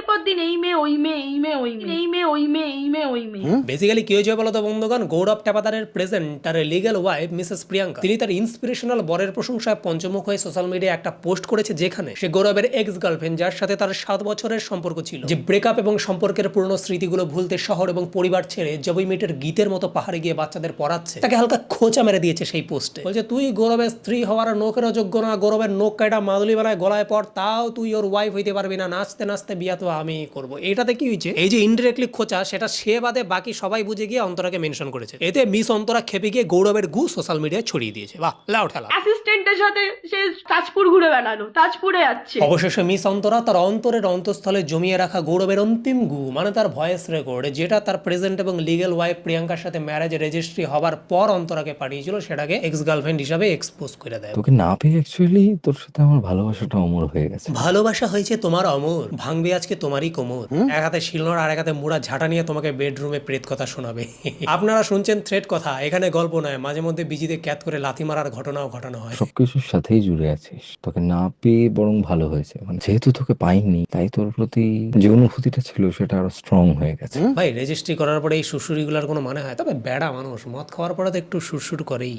পর দিন এই মেয়ে ওই মেয়ে, এই মেয়ে ওই মেয়ে, এই মেয়ে ওই মেয়ে, এই মেয়ে ওই মেয়ে। বেসিক্যালি কি হয়েছে বলতো বন্ধুগণ, গৌরব টেপাদারের প্রেজেন্ট তার লিগ্যাল ওয়াইফ মিসেস প্রিয়াঙ্কা, তিনি তার ইন্সপিরেশনাল বরের প্রশংসায় পঞ্চমুখ হয়ে সোশ্যাল মিডিয়ায় একটা পোস্ট করেছে, যেখানে সে গৌরবের এক্স গার্লফ্রেন্ড, যার সাথে তার 7 বছরের সম্পর্ক ছিল, যে ব্রেকআপ এবং সম্পর্কের পুরনো স্মৃতিগুলো ভুলতে শহর এবং পরিবার ছেড়ে জবই মেটের গীতের মতো পাহাড়ে গিয়ে বাচ্চাদের পড়াচ্ছে, তাকে হালকা খোঁচা মেরে দিয়েছে সেই পোস্টে। বলছে তুই গৌরবের স্ত্রী হওয়ার নোকেরও যোগ্য না, গৌরবের নোক কাটা মাদুলি বানায় গলায় পর, তাও তুই ওর ওয়াইফ হইতে পারবি না, নাচতে নাচতে বিয়া তো আমি করবো। এটাতে কি হয়েছে, এই যে ইনডিরেক্টলি খোঁচা, সেটা সে বাদে বাকি সবাই বুঝে গিয়ে অন্তরাকে মেনশন করেছে। এতে মিস অন্তরা খেপে গিয়ে গৌরবের গু সোশ্যাল মিডিয়ায় ছড়িয়ে দিয়েছে। বাহ, লাউ ঠেলা। অ্যাসিস্ট্যান্টের সাথে সে তাজপুর ঘুরে বেড়ালো, তাজপুরে যাচ্ছে। অবশেষে মিস অন্তরা তার অন্তরের অন্তঃস্থলে জমিয়ে রাখা গৌরবের অন্তিম গু, মানে তার ভয়েস রেকর্ড, যেটা তার প্রেজেন্ট এবং লিগ্যাল ওয়াইফ প্রিয়াঙ্কার সাথে ম্যারেজ রেজিস্ট্রি হবার পর অন্তরাকে পাঠিয়েছিল, সেটাকে এক্স গার্লফ্রেন্ড হিসাবে এক্সপোজ করে দেয়। তোকে না পেয়ে অ্যাকচুয়ালি তোর সাথে আমার ভালোবাসাটা অমর হয়ে গেছে। ভালোবাসা হয়েছে তোমার অমর, ভাঙবে আজকে তোমারই কোমর। এক হাতে শিলনোড়া আর এক হাতে মুড়া ঝাঁটা নিয়ে তোমাকে বেডরুমে প্রেত কথা শোনাবে। আপনারা শুনছেন থ্রেড কথা, এখানে গল্প নয়, মাঝে মধ্যে বিজিতে ক্যাত করে লাথি মারার ঘটনাও ঘটানো হয়। সবকিছুর সাথেই জুড়ে আছিস, তোকে না পেয়ে বরং ভালো হয়েছে, মানে যেহেতু তোকে পাইনি তাই তোর প্রতি যে অনুভূতিটা ছিল সেটা আরো স্ট্রং হয়ে গেছে। ভাই রেজিস্ট্রি করার পরে এই সুরসুরিগুলোর কোনো মানে হয়? তবে বেড়া মানুষ মদ খাওয়ার পরে তো একটু সুরসুর করেই।